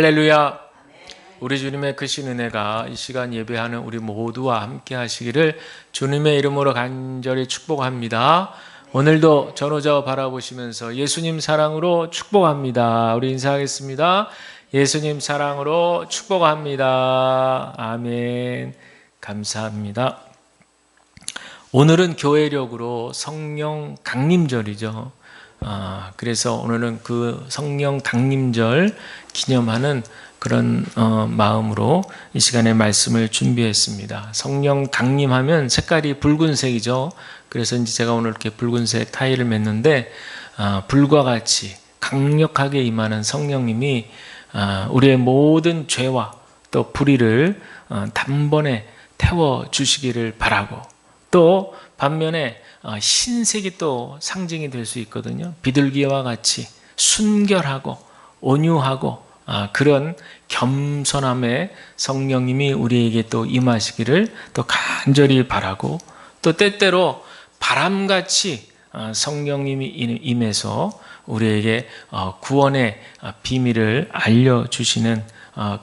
할렐루야. 우리 주님의 크신 은혜가 이 시간 예배하는 우리 모두와 함께 하시기를 주님의 이름으로 간절히 축복합니다. 오늘도 전호자 바라보시면서 예수님 사랑으로 축복합니다. 우리 인사하겠습니다. 예수님 사랑으로 축복합니다. 아멘. 감사합니다. 오늘은 교회력으로 성령 강림절이죠. 그래서 오늘은 그 성령 강림절 기념하는 그런 마음으로 이 시간에 말씀을 준비했습니다. 성령 강림하면 색깔이 붉은색이죠. 그래서 이제 제가 오늘 이렇게 붉은색 타일을 맸는데 불과 같이 강력하게 임하는 성령님이 우리의 모든 죄와 또 불의를 단번에 태워 주시기를 바라고, 또 반면에 흰색이 또 상징이 될 수 있거든요. 비둘기와 같이 순결하고 온유하고 그런 겸손함의 성령님이 우리에게 또 임하시기를 또 간절히 바라고, 또 때때로 바람같이 성령님이 임해서 우리에게 구원의 비밀을 알려주시는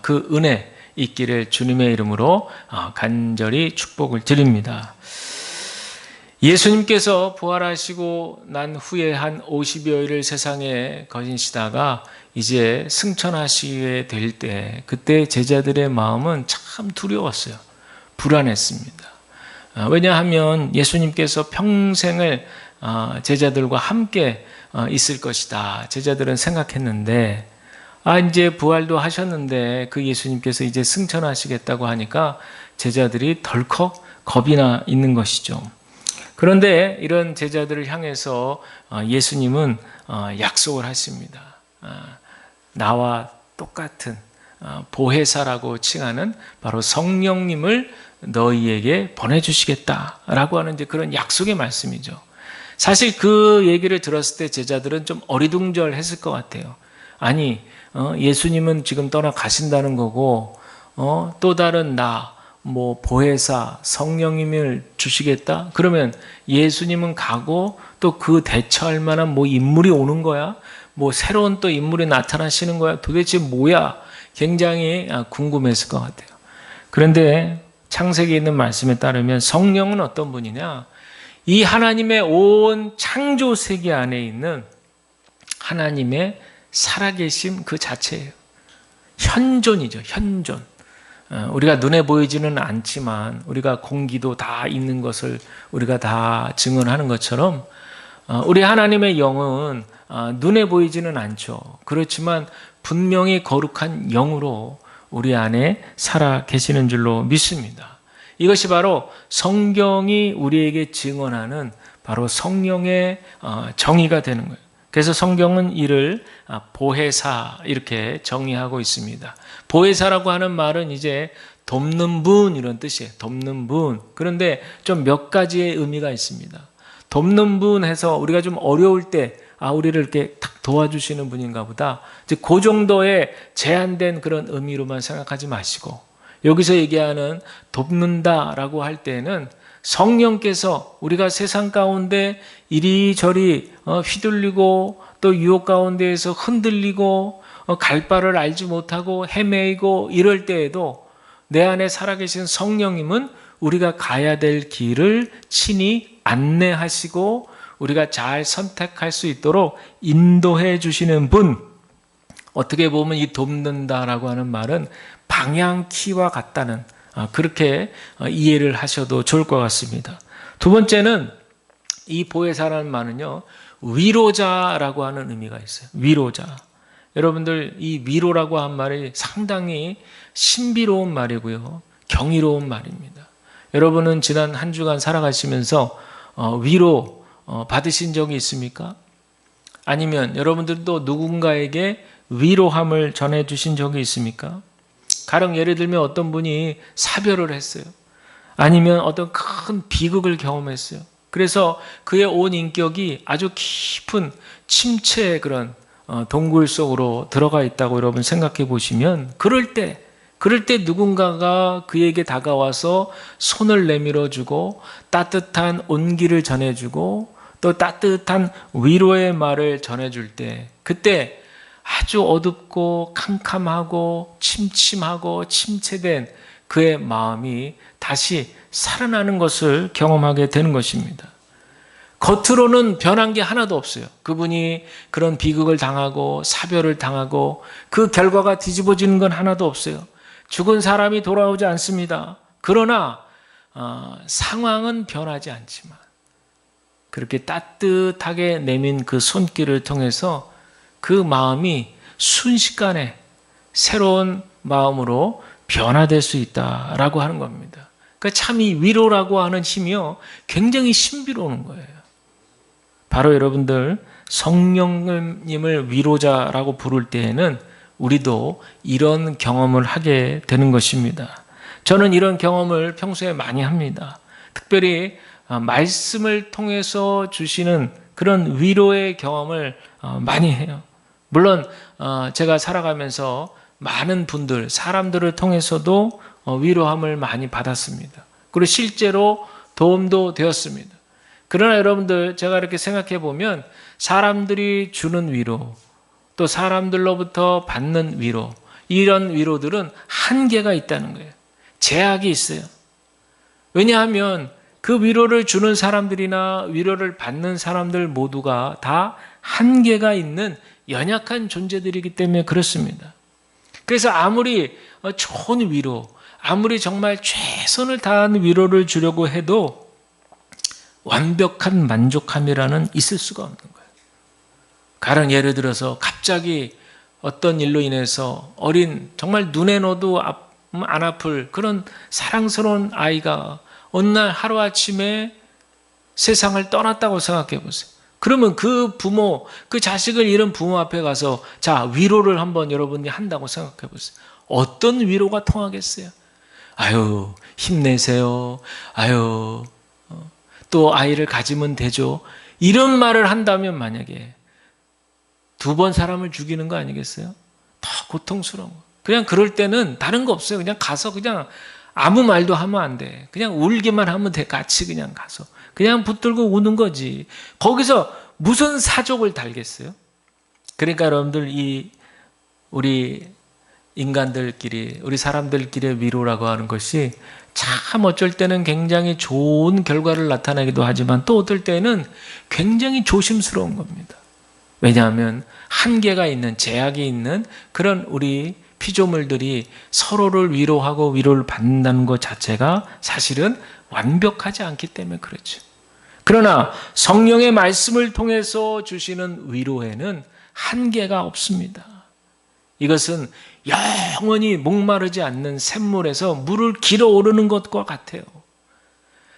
그 은혜 있기를 주님의 이름으로 간절히 축복을 드립니다. 예수님께서 부활하시고 난 후에 한 50여일을 세상에 거니시다가 이제 승천하시게 될 때, 그때 제자들의 마음은 참 두려웠어요. 불안했습니다. 왜냐하면 예수님께서 평생을 제자들과 함께 있을 것이다. 제자들은 생각했는데, 이제 부활도 하셨는데 그 예수님께서 이제 승천하시겠다고 하니까 제자들이 덜컥 겁이 나 있는 것이죠. 그런데 이런 제자들을 향해서 예수님은 약속을 하십니다. 나와 똑같은 보혜사라고 칭하는 바로 성령님을 너희에게 보내주시겠다라고 하는 이제 그런 약속의 말씀이죠. 사실 그 얘기를 들었을 때 제자들은 좀 어리둥절했을 것 같아요. 아니, 예수님은 지금 떠나가신다는 거고, 또 다른 보혜사, 성령님을 주시겠다? 그러면 예수님은 가고 또 그 대처할 만한 인물이 오는 거야? 새로운 또 인물이 나타나시는 거야? 도대체 뭐야? 굉장히 궁금했을 것 같아요. 그런데 창세기에 있는 말씀에 따르면 성령은 어떤 분이냐? 이 하나님의 온 창조 세계 안에 있는 하나님의 살아계심 그 자체예요. 현존이죠, 현존. 우리가 눈에 보이지는 않지만 우리가 공기도 다 있는 것을 우리가 다 증언하는 것처럼 우리 하나님의 영은 눈에 보이지는 않죠. 그렇지만 분명히 거룩한 영으로 우리 안에 살아 계시는 줄로 믿습니다. 이것이 바로 성경이 우리에게 증언하는 바로 성령의 정의가 되는 거예요. 그래서 성경은 이를 보혜사 이렇게 정의하고 있습니다. 보혜사라고 하는 말은 이제 돕는 분 이런 뜻이에요. 돕는 분. 그런데 좀 몇 가지의 의미가 있습니다. 돕는 분 해서 우리가 좀 어려울 때 우리를 이렇게 탁 도와주시는 분인가 보다. 이제 그 정도의 제한된 그런 의미로만 생각하지 마시고, 여기서 얘기하는 돕는다라고 할 때는 성령께서 우리가 세상 가운데 이리저리 휘둘리고 또 유혹 가운데에서 흔들리고 갈 바를 알지 못하고 헤매이고 이럴 때에도 내 안에 살아계신 성령님은 우리가 가야 될 길을 친히 안내하시고 우리가 잘 선택할 수 있도록 인도해 주시는 분. 어떻게 보면 이 돕는다라고 하는 말은 방향키와 같다는, 그렇게 이해를 하셔도 좋을 것 같습니다. 두 번째는 이 보혜사라는 말은요, 위로자라고 하는 의미가 있어요. 위로자. 여러분들 이 위로라고 한 말이 상당히 신비로운 말이고요, 경이로운 말입니다. 여러분은 지난 한 주간 살아가시면서 위로 받으신 적이 있습니까? 아니면 여러분들도 누군가에게 위로함을 전해주신 적이 있습니까? 가령 예를 들면 어떤 분이 사별을 했어요. 아니면 어떤 큰 비극을 경험했어요. 그래서 그의 온 인격이 아주 깊은 침체의 그런 동굴 속으로 들어가 있다고 여러분 생각해 보시면, 그럴 때 누군가가 그에게 다가와서 손을 내밀어주고 따뜻한 온기를 전해주고 또 따뜻한 위로의 말을 전해줄 때, 그때 아주 어둡고 캄캄하고 침침하고 침체된 그의 마음이 다시 살아나는 것을 경험하게 되는 것입니다. 겉으로는 변한 게 하나도 없어요. 그분이 그런 비극을 당하고 사별을 당하고 그 결과가 뒤집어지는 건 하나도 없어요. 죽은 사람이 돌아오지 않습니다. 그러나 상황은 변하지 않지만 그렇게 따뜻하게 내민 그 손길을 통해서 그 마음이 순식간에 새로운 마음으로 변화될 수 있다라고 하는 겁니다. 그러니까 참 이 위로라고 하는 힘이요, 굉장히 신비로운 거예요. 바로 여러분들 성령님을 위로자라고 부를 때에는 우리도 이런 경험을 하게 되는 것입니다. 저는 이런 경험을 평소에 많이 합니다. 특별히 말씀을 통해서 주시는 그런 위로의 경험을 많이 해요. 물론 제가 살아가면서 많은 분들, 사람들을 통해서도 위로함을 많이 받았습니다. 그리고 실제로 도움도 되었습니다. 그러나 여러분들, 제가 이렇게 생각해 보면 사람들이 주는 위로, 또 사람들로부터 받는 위로, 이런 위로들은 한계가 있다는 거예요. 제약이 있어요. 왜냐하면 그 위로를 주는 사람들이나 위로를 받는 사람들 모두가 다 한계가 있는 연약한 존재들이기 때문에 그렇습니다. 그래서 아무리 좋은 위로, 아무리 정말 최선을 다한 위로를 주려고 해도 완벽한 만족함이라는 있을 수가 없는 거예요. 가령 예를 들어서 갑자기 어떤 일로 인해서 어린, 정말 눈에 넣어도 안 아플 그런 사랑스러운 아이가 어느 날 하루아침에 세상을 떠났다고 생각해 보세요. 그러면 그 부모, 그 자식을 잃은 부모 앞에 가서 자, 위로를 한번 여러분이 한다고 생각해 보세요. 어떤 위로가 통하겠어요? 아유, 힘내세요. 아유, 또 아이를 가지면 되죠. 이런 말을 한다면 만약에 2번 사람을 죽이는 거 아니겠어요? 더 고통스러운 거. 그냥 그럴 때는 다른 거 없어요. 그냥 가서 그냥 아무 말도 하면 안 돼. 그냥 울기만 하면 돼. 같이 그냥 가서. 그냥 붙들고 우는 거지. 거기서 무슨 사족을 달겠어요? 그러니까 여러분들, 우리 인간들끼리, 우리 사람들끼리의 위로라고 하는 것이 참 어쩔 때는 굉장히 좋은 결과를 나타내기도 하지만 또 어떨 때는 굉장히 조심스러운 겁니다. 왜냐하면 한계가 있는, 제약이 있는 그런 우리 피조물들이 서로를 위로하고 위로를 받는다는 것 자체가 사실은 완벽하지 않기 때문에 그렇죠. 그러나 성령의 말씀을 통해서 주시는 위로에는 한계가 없습니다. 이것은 영원히 목마르지 않는 샘물에서 물을 길어 오르는 것과 같아요.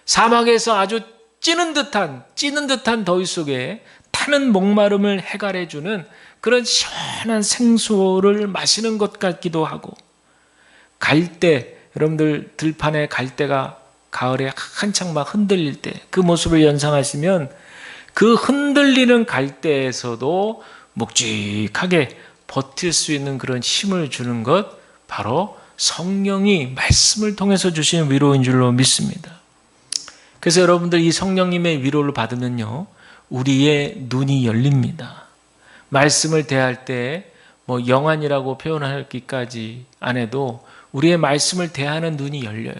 사막에서 아주 찌는 듯한 더위 속에 타는 목마름을 해결해주는 그런 시원한 생수를 마시는 것 같기도 하고, 갈대, 여러분들 들판에 갈대가 가을에 한창 막 흔들릴 때 그 모습을 연상하시면 그 흔들리는 갈대에서도 묵직하게 버틸 수 있는 그런 힘을 주는 것, 바로 성령이 말씀을 통해서 주시는 위로인 줄로 믿습니다. 그래서 여러분들 이 성령님의 위로를 받으면요, 우리의 눈이 열립니다. 말씀을 대할 때 뭐 영안이라고 표현하기까지 안 해도 우리의 말씀을 대하는 눈이 열려요.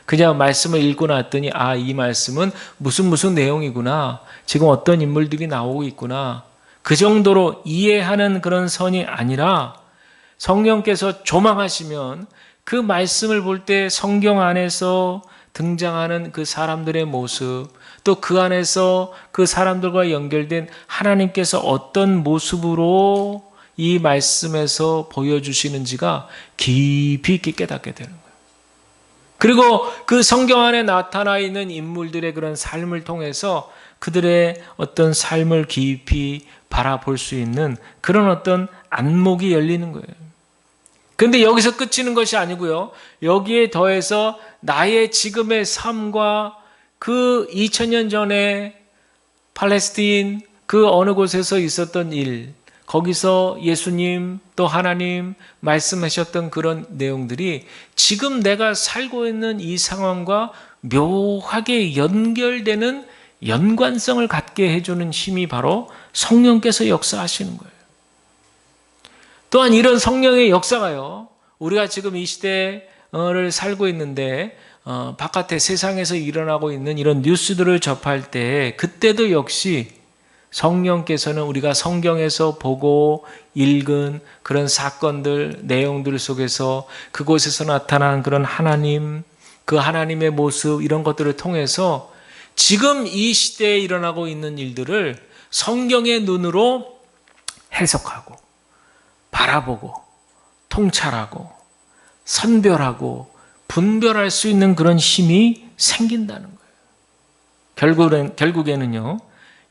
그냥 말씀을 읽고 났더니 이 말씀은 무슨 내용이구나, 지금 어떤 인물들이 나오고 있구나, 그 정도로 이해하는 그런 선이 아니라 성령께서 조망하시면 그 말씀을 볼 때 성경 안에서 등장하는 그 사람들의 모습, 또 그 안에서 그 사람들과 연결된 하나님께서 어떤 모습으로 이 말씀에서 보여주시는지가 깊이 있게 깨닫게 되는 거예요. 그리고 그 성경 안에 나타나 있는 인물들의 그런 삶을 통해서 그들의 어떤 삶을 깊이 바라볼 수 있는 그런 어떤 안목이 열리는 거예요. 그런데 여기서 끝이는 것이 아니고요, 여기에 더해서 나의 지금의 삶과 그 2000년 전에 팔레스틴 그 어느 곳에서 있었던 일, 거기서 예수님 또 하나님 말씀하셨던 그런 내용들이 지금 내가 살고 있는 이 상황과 묘하게 연결되는 연관성을 갖게 해주는 힘이 바로 성령께서 역사하시는 거예요. 또한 이런 성령의 역사가요, 우리가 지금 이 시대를 살고 있는데 바깥에 세상에서 일어나고 있는 이런 뉴스들을 접할 때 그때도 역시 성령께서는 우리가 성경에서 보고 읽은 그런 사건들, 내용들 속에서 그곳에서 나타난 그런 하나님, 그 하나님의 모습 이런 것들을 통해서 지금 이 시대에 일어나고 있는 일들을 성경의 눈으로 해석하고 바라보고 통찰하고 선별하고 분별할 수 있는 그런 힘이 생긴다는 거예요. 결국에는요,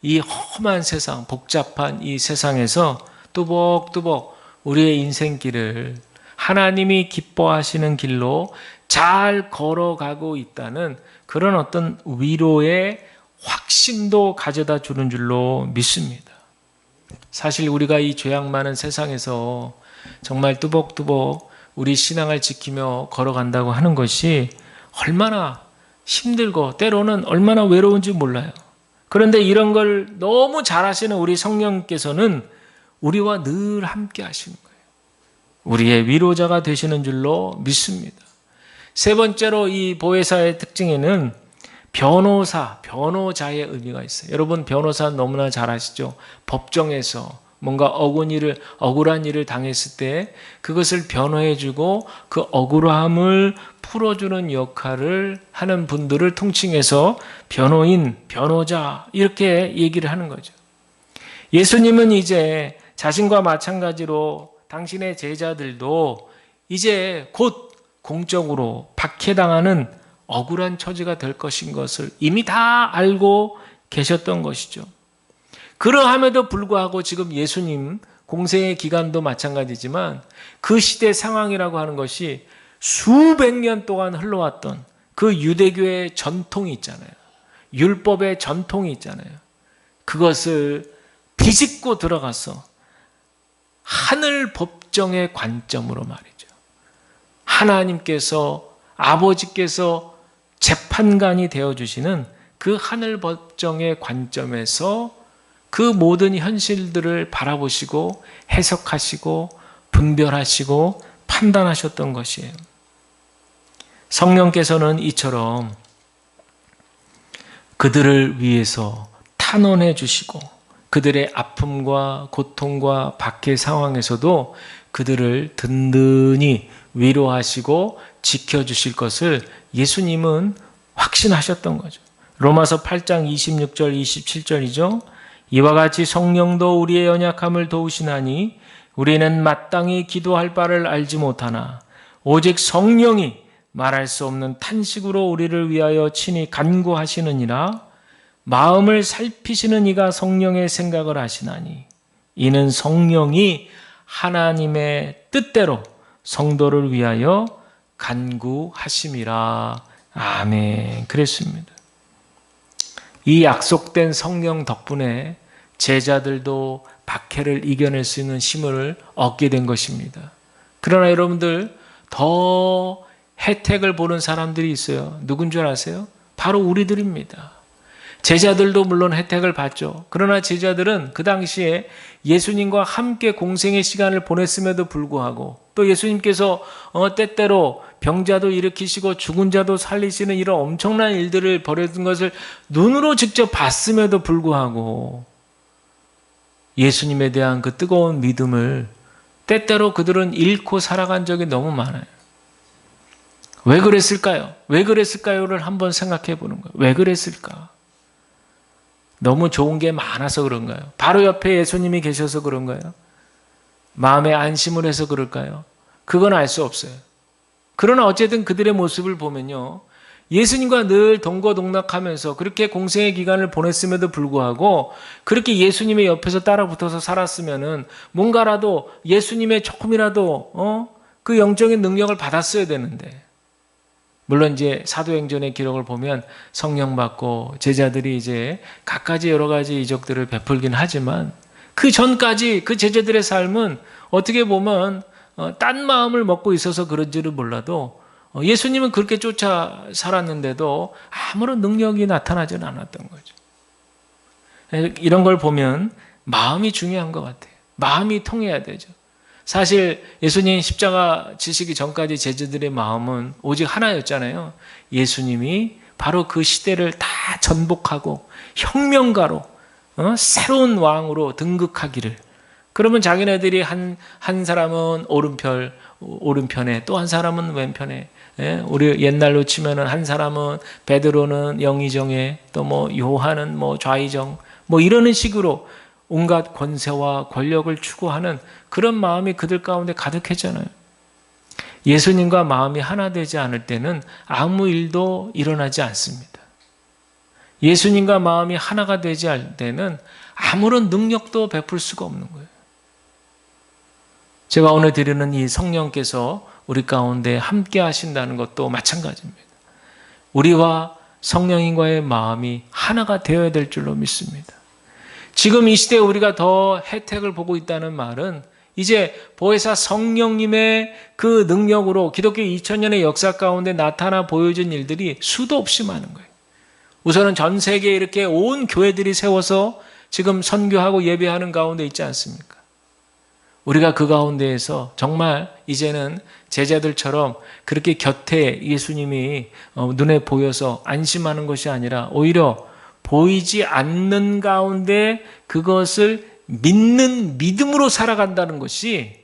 이 험한 세상, 복잡한 이 세상에서 뚜벅뚜벅 우리의 인생길을 하나님이 기뻐하시는 길로 잘 걸어가고 있다는 그런 어떤 위로의 확신도 가져다 주는 줄로 믿습니다. 사실 우리가 이 죄악 많은 세상에서 정말 뚜벅뚜벅 우리 신앙을 지키며 걸어간다고 하는 것이 얼마나 힘들고 때로는 얼마나 외로운지 몰라요. 그런데 이런 걸 너무 잘 아시는 우리 성령께서는 우리와 늘 함께 하시는 거예요. 우리의 위로자가 되시는 줄로 믿습니다. 세 번째로 이 보혜사의 특징에는 변호자의 의미가 있어요. 여러분 변호사 너무나 잘 아시죠? 법정에서 뭔가 억울한 일을 당했을 때 그것을 변호해주고 그 억울함을 풀어주는 역할을 하는 분들을 통칭해서 변호인, 변호자 이렇게 얘기를 하는 거죠. 예수님은 이제 자신과 마찬가지로 당신의 제자들도 이제 곧 공적으로 박해당하는 억울한 처지가 될 것인 것을 이미 다 알고 계셨던 것이죠. 그러함에도 불구하고 지금 예수님 공생의 기간도 마찬가지지만 그 시대 상황이라고 하는 것이 수백 년 동안 흘러왔던 그 유대교의 전통이 있잖아요. 율법의 전통이 있잖아요. 그것을 비집고 들어가서 하늘 법정의 관점으로 말이죠. 하나님께서 아버지께서 재판관이 되어주시는 그 하늘 법정의 관점에서 그 모든 현실들을 바라보시고 해석하시고 분별하시고 판단하셨던 것이에요. 성령께서는 이처럼 그들을 위해서 탄원해 주시고 그들의 아픔과 고통과 박해 상황에서도 그들을 든든히 위로하시고 지켜주실 것을 예수님은 확신하셨던 거죠. 로마서 8장 26절 27절이죠. 이와 같이 성령도 우리의 연약함을 도우시나니 우리는 마땅히 기도할 바를 알지 못하나 오직 성령이 말할 수 없는 탄식으로 우리를 위하여 친히 간구하시느니라. 마음을 살피시는 이가 성령의 생각을 하시나니 이는 성령이 하나님의 뜻대로 성도를 위하여 간구하심이라. 아멘. 그랬습니다. 이 약속된 성령 덕분에 제자들도 박해를 이겨낼 수 있는 힘을 얻게 된 것입니다. 그러나 여러분들 더 혜택을 보는 사람들이 있어요. 누군 줄 아세요? 바로 우리들입니다. 제자들도 물론 혜택을 받죠. 그러나 제자들은 그 당시에 예수님과 함께 공생의 시간을 보냈음에도 불구하고 또 예수님께서 때때로 병자도 일으키시고 죽은 자도 살리시는 이런 엄청난 일들을 벌였던 것을 눈으로 직접 봤음에도 불구하고 예수님에 대한 그 뜨거운 믿음을 때때로 그들은 잃고 살아간 적이 너무 많아요. 왜 그랬을까요? 왜 그랬을까요를 한번 생각해 보는 거예요. 왜 그랬을까? 너무 좋은 게 많아서 그런가요? 바로 옆에 예수님이 계셔서 그런가요? 마음에 안심을 해서 그럴까요? 그건 알 수 없어요. 그러나 어쨌든 그들의 모습을 보면요. 예수님과 늘 동거동락하면서 그렇게 공생의 기간을 보냈음에도 불구하고 그렇게 예수님의 옆에서 따라붙어서 살았으면은 뭔가라도 예수님의 조금이라도 그 영적인 능력을 받았어야 되는데 물론 이제 사도행전의 기록을 보면 성령 받고 제자들이 이제 갖가지 여러 가지 이적들을 베풀긴 하지만 그 전까지 그 제자들의 삶은 어떻게 보면 딴 마음을 먹고 있어서 그런지를 몰라도 예수님은 그렇게 쫓아 살았는데도 아무런 능력이 나타나지는 않았던 거죠. 이런 걸 보면 마음이 중요한 것 같아요. 마음이 통해야 되죠. 사실 예수님 십자가 지시기 전까지 제자들의 마음은 오직 하나였잖아요. 예수님이 바로 그 시대를 다 전복하고 혁명가로 새로운 왕으로 등극하기를. 그러면 자기네들이 한 사람은 오른편에 또 한 사람은 왼편에, 우리 옛날로 치면은 한 사람은 베드로는 영의정에 또 뭐 요한은 뭐 좌의정 뭐 이러는 식으로 온갖 권세와 권력을 추구하는 그런 마음이 그들 가운데 가득했잖아요. 예수님과 마음이 하나 되지 않을 때는 아무 일도 일어나지 않습니다. 예수님과 마음이 하나가 되지 않을 때는 아무런 능력도 베풀 수가 없는 거예요. 제가 오늘 드리는 이 성령께서 우리 가운데 함께 하신다는 것도 마찬가지입니다. 우리와 성령님과의 마음이 하나가 되어야 될 줄로 믿습니다. 지금 이 시대에 우리가 더 혜택을 보고 있다는 말은 이제 보혜사 성령님의 그 능력으로 기독교 2000년의 역사 가운데 나타나 보여준 일들이 수도 없이 많은 거예요. 우선은 전 세계에 이렇게 온 교회들이 세워서 지금 선교하고 예배하는 가운데 있지 않습니까? 우리가 그 가운데에서 정말 이제는 제자들처럼 그렇게 곁에 예수님이 눈에 보여서 안심하는 것이 아니라 오히려 보이지 않는 가운데 그것을 믿는 믿음으로 살아간다는 것이,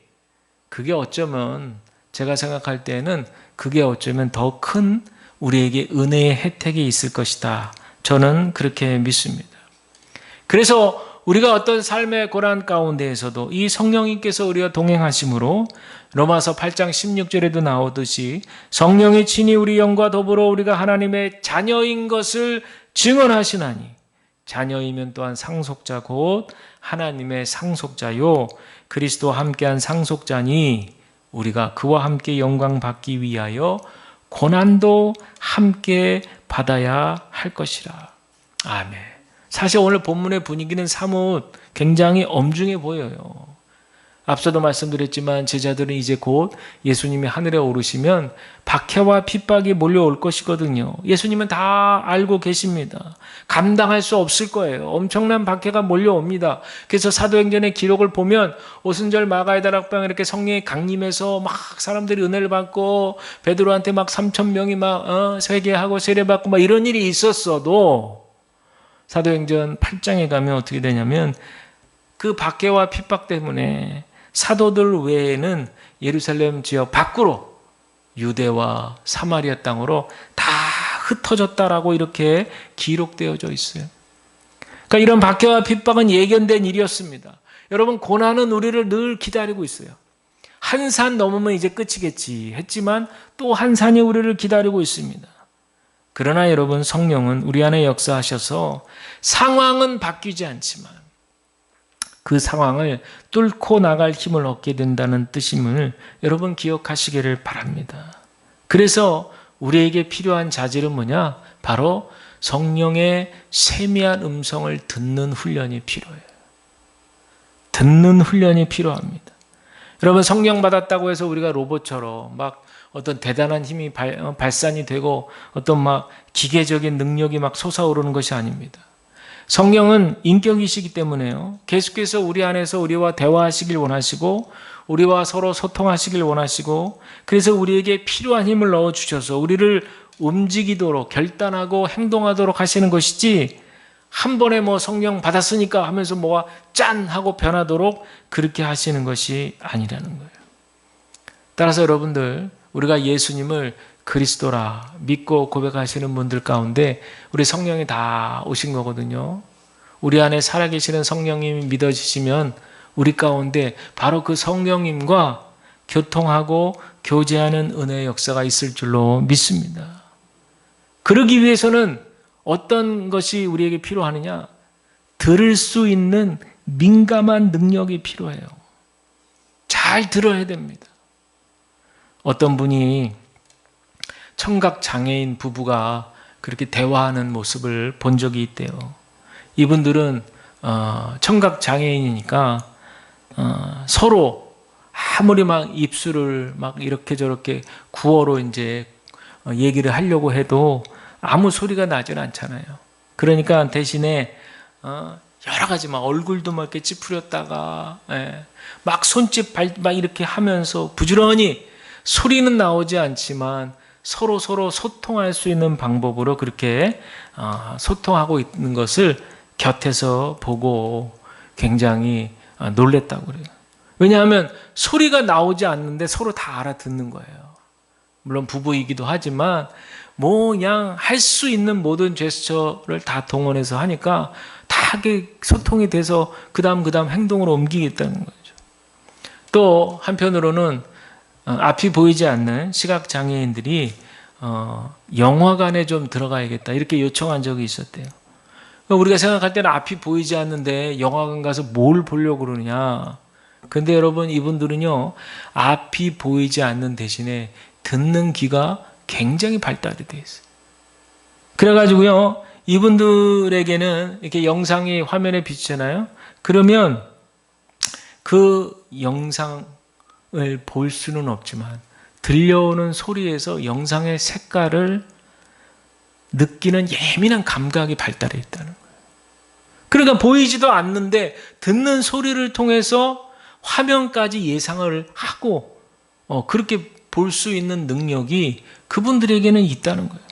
그게 어쩌면 제가 생각할 때는 그게 어쩌면 더 큰 우리에게 은혜의 혜택이 있을 것이다. 저는 그렇게 믿습니다. 그래서 우리가 어떤 삶의 고난 가운데에서도 이 성령님께서 우리와 동행하심으로 로마서 8장 16절에도 나오듯이 성령이 친히 우리 영과 더불어 우리가 하나님의 자녀인 것을 증언하시나니 자녀이면 또한 상속자 곧 하나님의 상속자요 그리스도와 함께한 상속자니 우리가 그와 함께 영광 받기 위하여 고난도 함께 받아야 할 것이라. 아멘. 사실 오늘 본문의 분위기는 사뭇 굉장히 엄중해 보여요. 앞서도 말씀드렸지만 제자들은 이제 곧 예수님이 하늘에 오르시면 박해와 핍박이 몰려올 것이거든요. 예수님은 다 알고 계십니다. 감당할 수 없을 거예요. 엄청난 박해가 몰려옵니다. 그래서 사도행전의 기록을 보면 오순절 마가의 다락방에 이렇게 성령이 강림해서 막 사람들이 은혜를 받고 베드로한테 막 3,000명이 막 세례하고 세례받고 막 이런 일이 있었어도 사도행전 8장에 가면 어떻게 되냐면 그 박해와 핍박 때문에 사도들 외에는 예루살렘 지역 밖으로 유대와 사마리아 땅으로 다 흩어졌다라고 이렇게 기록되어져 있어요. 그러니까 이런 박해와 핍박은 예견된 일이었습니다. 여러분, 고난은 우리를 늘 기다리고 있어요. 한 산 넘으면 이제 끝이겠지 했지만 또 한 산이 우리를 기다리고 있습니다. 그러나 여러분, 성령은 우리 안에 역사하셔서 상황은 바뀌지 않지만 그 상황을 뚫고 나갈 힘을 얻게 된다는 뜻임을 여러분 기억하시기를 바랍니다. 그래서 우리에게 필요한 자질은 뭐냐? 바로 성령의 세미한 음성을 듣는 훈련이 필요해요. 듣는 훈련이 필요합니다. 여러분, 성령 받았다고 해서 우리가 로봇처럼 막 어떤 대단한 힘이 발산이 되고 어떤 막 기계적인 능력이 막 솟아오르는 것이 아닙니다. 성령은 인격이시기 때문에요. 계속해서 우리 안에서 우리와 대화하시길 원하시고 우리와 서로 소통하시길 원하시고 그래서 우리에게 필요한 힘을 넣어주셔서 우리를 움직이도록 결단하고 행동하도록 하시는 것이지 한 번에 뭐 성령 받았으니까 하면서 뭐가 짠 하고 변하도록 그렇게 하시는 것이 아니라는 거예요. 따라서 여러분들, 우리가 예수님을 그리스도라 믿고 고백하시는 분들 가운데 우리 성령이 다 오신 거거든요. 우리 안에 살아계시는 성령님이 믿어지시면 우리 가운데 바로 그 성령님과 교통하고 교제하는 은혜의 역사가 있을 줄로 믿습니다. 그러기 위해서는 어떤 것이 우리에게 필요하느냐? 들을 수 있는 민감한 능력이 필요해요. 잘 들어야 됩니다. 어떤 분이 청각 장애인 부부가 그렇게 대화하는 모습을 본 적이 있대요. 이분들은 청각 장애인이니까 서로 아무리 막 입술을 막 이렇게 저렇게 구어로 이제 얘기를 하려고 해도 아무 소리가 나질 않잖아요. 그러니까 대신에 여러 가지 막 얼굴도 막 이렇게 찌푸렸다가, 예. 막 손짓 막 이렇게 하면서 부지런히 소리는 나오지 않지만 서로 소통할 수 있는 방법으로 그렇게 소통하고 있는 것을 곁에서 보고 굉장히 놀랬다고 그래요. 왜냐하면 소리가 나오지 않는데 서로 다 알아듣는 거예요. 물론 부부이기도 하지만 뭐 그냥 할 수 있는 모든 제스처를 다 동원해서 하니까 다 소통이 돼서 그 다음 행동으로 옮기겠다는 거죠. 또 한편으로는 앞이 보이지 않는 시각장애인들이 영화관에 좀 들어가야겠다 이렇게 요청한 적이 있었대요. 우리가 생각할 때는 앞이 보이지 않는데 영화관 가서 뭘 보려고 그러느냐. 근데 여러분 이분들은요 앞이 보이지 않는 대신에 듣는 귀가 굉장히 발달이 되어 있어요. 그래가지고요 이분들에게는 이렇게 영상이 화면에 비치잖아요. 그러면 그 영상을 볼 수는 없지만 들려오는 소리에서 영상의 색깔을 느끼는 예민한 감각이 발달해 있다는 거예요. 그러니까 보이지도 않는데 듣는 소리를 통해서 화면까지 예상을 하고 그렇게 볼 수 있는 능력이 그분들에게는 있다는 거예요.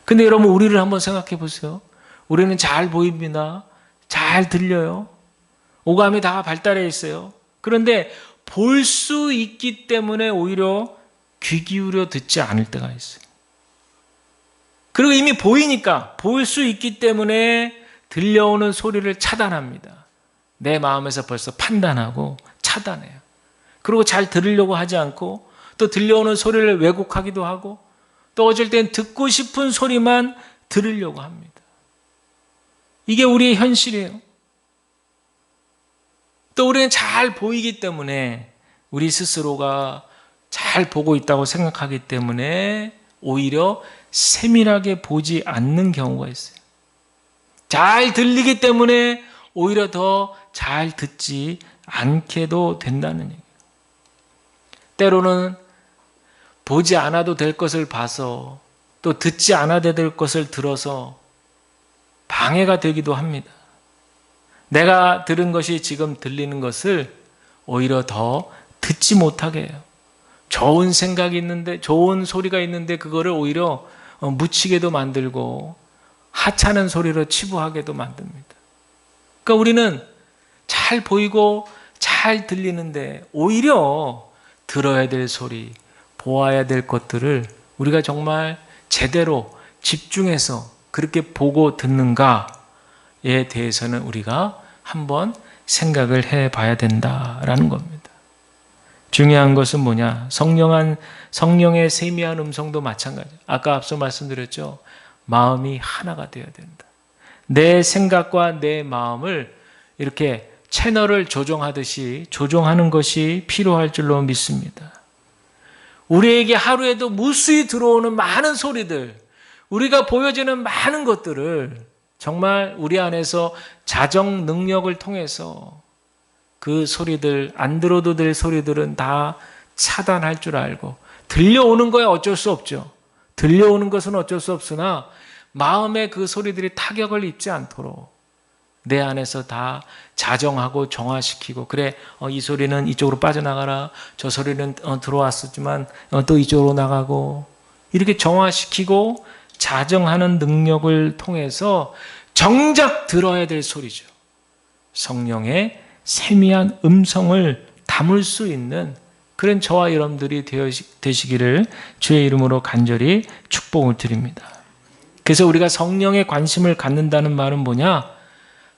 근데 여러분 우리를 한번 생각해 보세요. 우리는 잘 보입니다. 잘 들려요. 오감이 다 발달해 있어요. 그런데 볼 수 있기 때문에 오히려 귀 기울여 듣지 않을 때가 있어요. 그리고 이미 보이니까 볼 수 있기 때문에 들려오는 소리를 차단합니다. 내 마음에서 벌써 판단하고 차단해요. 그리고 잘 들으려고 하지 않고 또 들려오는 소리를 왜곡하기도 하고 또 어쩔 땐 듣고 싶은 소리만 들으려고 합니다. 이게 우리의 현실이에요. 또 우리는 잘 보이기 때문에 우리 스스로가 잘 보고 있다고 생각하기 때문에 오히려 세밀하게 보지 않는 경우가 있어요. 잘 들리기 때문에 오히려 더 잘 듣지 않게도 된다는 얘기예요. 때로는 보지 않아도 될 것을 봐서 또 듣지 않아도 될 것을 들어서 방해가 되기도 합니다. 내가 들은 것이 지금 들리는 것을 오히려 더 듣지 못하게 해요. 좋은 생각이 있는데, 좋은 소리가 있는데 그거를 오히려 묻히게도 만들고 하찮은 소리로 치부하게도 만듭니다. 그러니까 우리는 잘 보이고 잘 들리는데 오히려 들어야 될 소리, 보아야 될 것들을 우리가 정말 제대로 집중해서 그렇게 보고 듣는가에 대해서는 우리가 한번 생각을 해봐야 된다라는 겁니다. 중요한 것은 뭐냐? 성령의 세미한 음성도 마찬가지예요. 아까 앞서 말씀드렸죠. 마음이 하나가 되어야 된다. 내 생각과 내 마음을 이렇게 채널을 조정하듯이 조정하는 것이 필요할 줄로 믿습니다. 우리에게 하루에도 무수히 들어오는 많은 소리들, 우리가 보여지는 많은 것들을 정말 우리 안에서 자정 능력을 통해서 그 소리들, 안 들어도 될 소리들은 다 차단할 줄 알고, 들려오는 거야 어쩔 수 없죠. 들려오는 것은 어쩔 수 없으나 마음에 그 소리들이 타격을 입지 않도록 내 안에서 다 자정하고 정화시키고, 그래 이 소리는 이쪽으로 빠져나가라, 저 소리는 들어왔었지만 또 이쪽으로 나가고, 이렇게 정화시키고 자정하는 능력을 통해서 정작 들어야 될 소리죠. 성령의 세미한 음성을 담을 수 있는 그런 저와 여러분들이 되시기를 주의 이름으로 간절히 축복을 드립니다. 그래서 우리가 성령에 관심을 갖는다는 말은 뭐냐?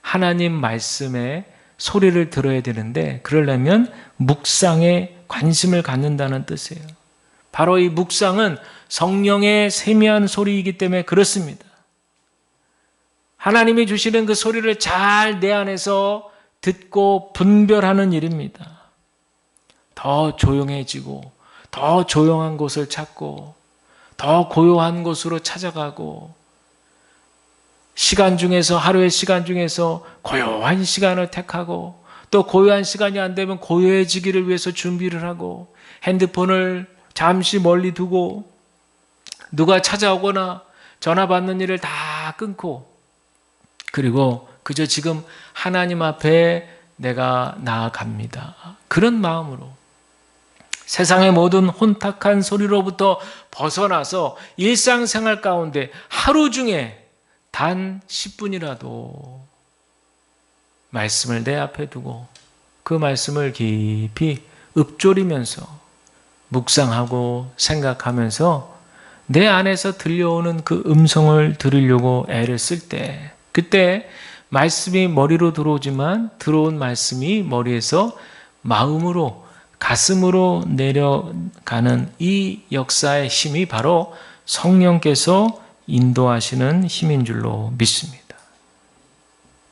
하나님 말씀에 소리를 들어야 되는데 그러려면 묵상에 관심을 갖는다는 뜻이에요. 바로 이 묵상은 성령의 세미한 소리이기 때문에 그렇습니다. 하나님이 주시는 그 소리를 잘 내 안에서 듣고 분별하는 일입니다. 더 조용해지고 더 조용한 곳을 찾고 더 고요한 곳으로 찾아가고, 시간 중에서, 하루의 시간 중에서 고요한 시간을 택하고, 또 고요한 시간이 안 되면 고요해지기를 위해서 준비를 하고, 핸드폰을 잠시 멀리 두고 누가 찾아오거나 전화 받는 일을 다 끊고, 그리고 그저 지금 하나님 앞에 내가 나아갑니다. 그런 마음으로 세상의 모든 혼탁한 소리로부터 벗어나서 일상생활 가운데 하루 중에 단 10분이라도 말씀을 내 앞에 두고 그 말씀을 깊이 읊조리면서 묵상하고 생각하면서 내 안에서 들려오는 그 음성을 들으려고 애를 쓸 때, 그때 말씀이 머리로 들어오지만 들어온 말씀이 머리에서 마음으로, 가슴으로 내려가는 이 역사의 힘이 바로 성령께서 인도하시는 힘인 줄로 믿습니다.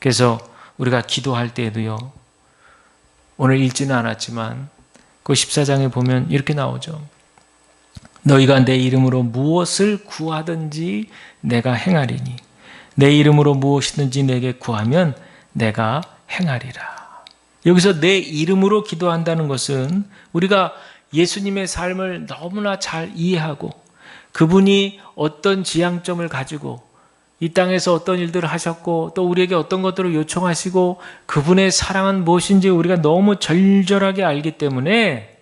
그래서 우리가 기도할 때에도요, 오늘 읽지는 않았지만 그 14장에 보면 이렇게 나오죠. 너희가 내 이름으로 무엇을 구하든지 내가 행하리니 내 이름으로 무엇이든지 내게 구하면 내가 행하리라. 여기서 내 이름으로 기도한다는 것은 우리가 예수님의 삶을 너무나 잘 이해하고 그분이 어떤 지향점을 가지고 이 땅에서 어떤 일들을 하셨고 또 우리에게 어떤 것들을 요청하시고 그분의 사랑은 무엇인지 우리가 너무 절절하게 알기 때문에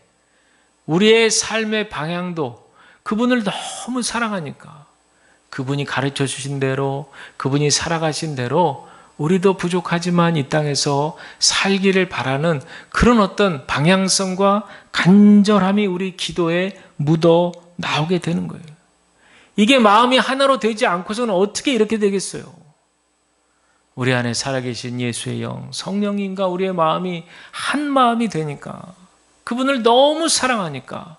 우리의 삶의 방향도 그분을 너무 사랑하니까 그분이 가르쳐 주신 대로 그분이 살아가신 대로 우리도 부족하지만 이 땅에서 살기를 바라는 그런 어떤 방향성과 간절함이 우리 기도에 묻어 나오게 되는 거예요. 이게 마음이 하나로 되지 않고서는 어떻게 이렇게 되겠어요? 우리 안에 살아계신 예수의 영, 성령님과 우리의 마음이 한 마음이 되니까 그분을 너무 사랑하니까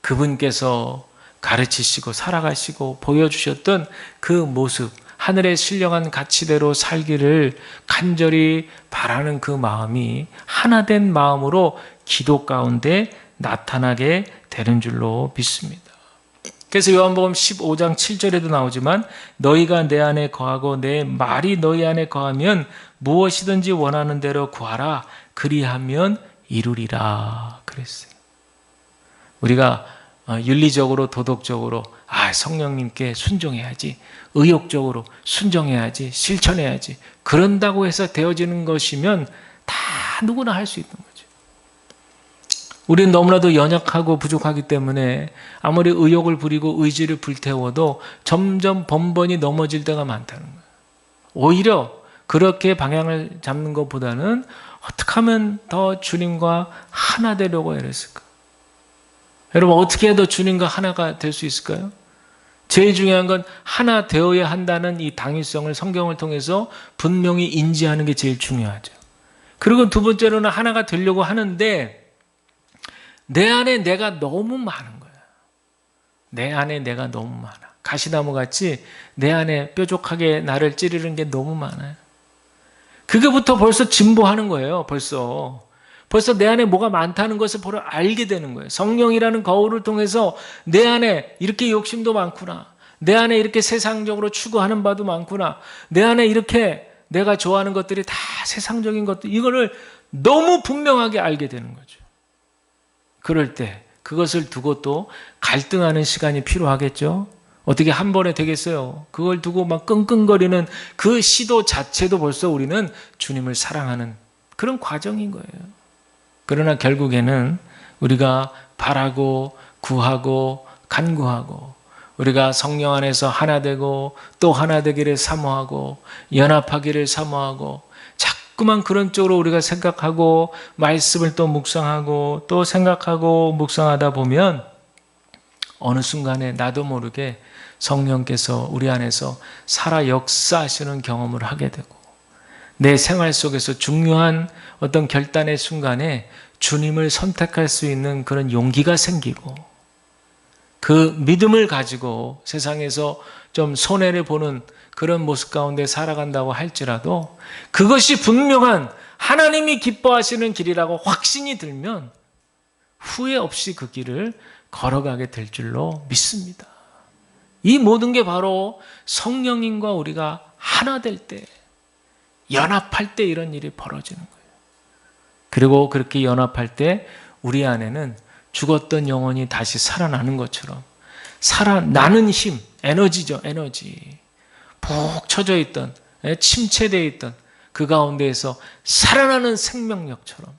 그분께서 가르치시고 살아가시고 보여주셨던 그 모습, 하늘의 신령한 가치대로 살기를 간절히 바라는 그 마음이 하나된 마음으로 기도 가운데 나타나게 되는 줄로 믿습니다. 그래서 요한복음 15장 7절에도 나오지만 너희가 내 안에 거하고 내 말이 너희 안에 거하면 무엇이든지 원하는 대로 구하라. 그리하면 이루리라 그랬어요. 우리가 윤리적으로 도덕적으로 성령님께 순종해야지, 의욕적으로 순종해야지, 실천해야지 그런다고 해서 되어지는 것이면 다 누구나 할 수 있는 거죠. 우리는 너무나도 연약하고 부족하기 때문에 아무리 의욕을 부리고 의지를 불태워도 점점 번번이 넘어질 때가 많다는 거예요. 오히려 그렇게 방향을 잡는 것보다는 어떻게 하면 더 주님과 하나 되려고 애랬을까? 여러분 어떻게 해도 주님과 하나가 될 수 있을까요? 제일 중요한 건 하나 되어야 한다는 이 당위성을 성경을 통해서 분명히 인지하는 게 제일 중요하죠. 그리고 두 번째로는 하나가 되려고 하는데 내 안에 내가 너무 많은 거야. 내 안에 내가 너무 많아. 가시나무 같이 내 안에 뾰족하게 나를 찌르는 게 너무 많아요. 그게부터 벌써 진보하는 거예요. 벌써 내 안에 뭐가 많다는 것을 바로 알게 되는 거예요. 성령이라는 거울을 통해서 내 안에 이렇게 욕심도 많구나. 내 안에 이렇게 세상적으로 추구하는 바도 많구나. 내 안에 이렇게 내가 좋아하는 것들이 다 세상적인 것들, 이거를 너무 분명하게 알게 되는 거죠. 그럴 때 그것을 두고 또 갈등하는 시간이 필요하겠죠. 어떻게 한 번에 되겠어요? 그걸 두고 막 끙끙거리는 그 시도 자체도 벌써 우리는 주님을 사랑하는 그런 과정인 거예요. 그러나 결국에는 우리가 바라고 구하고 간구하고 우리가 성령 안에서 하나 되고 또 하나 되기를 사모하고 연합하기를 사모하고 자꾸만 그런 쪽으로 우리가 생각하고 말씀을 또 묵상하고 또 생각하고 묵상하다 보면 어느 순간에 나도 모르게 성령께서 우리 안에서 살아 역사하시는 경험을 하게 되고 내 생활 속에서 중요한 어떤 결단의 순간에 주님을 선택할 수 있는 그런 용기가 생기고 그 믿음을 가지고 세상에서 좀 손해를 보는 그런 모습 가운데 살아간다고 할지라도 그것이 분명한 하나님이 기뻐하시는 길이라고 확신이 들면 후회 없이 그 길을 걸어가게 될 줄로 믿습니다. 이 모든 게 바로 성령님과 우리가 하나 될 때, 연합할 때 이런 일이 벌어지는 거예요. 그리고 그렇게 연합할 때 우리 안에는 죽었던 영혼이 다시 살아나는 것처럼 살아나는 힘, 에너지죠, 에너지. 푹 처져 있던 침체되어 있던 그 가운데에서 살아나는 생명력처럼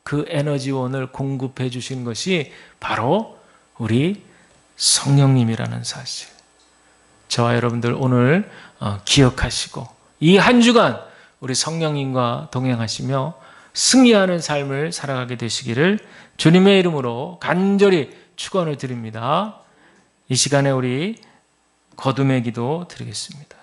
그 에너지원을 공급해 주신 것이 바로 우리 성령님이라는 사실. 저와 여러분들 오늘 기억하시고 이 한 주간 우리 성령님과 동행하시며 승리하는 삶을 살아가게 되시기를 주님의 이름으로 간절히 축원을 드립니다. 이 시간에 우리 거듭의 기도 드리겠습니다.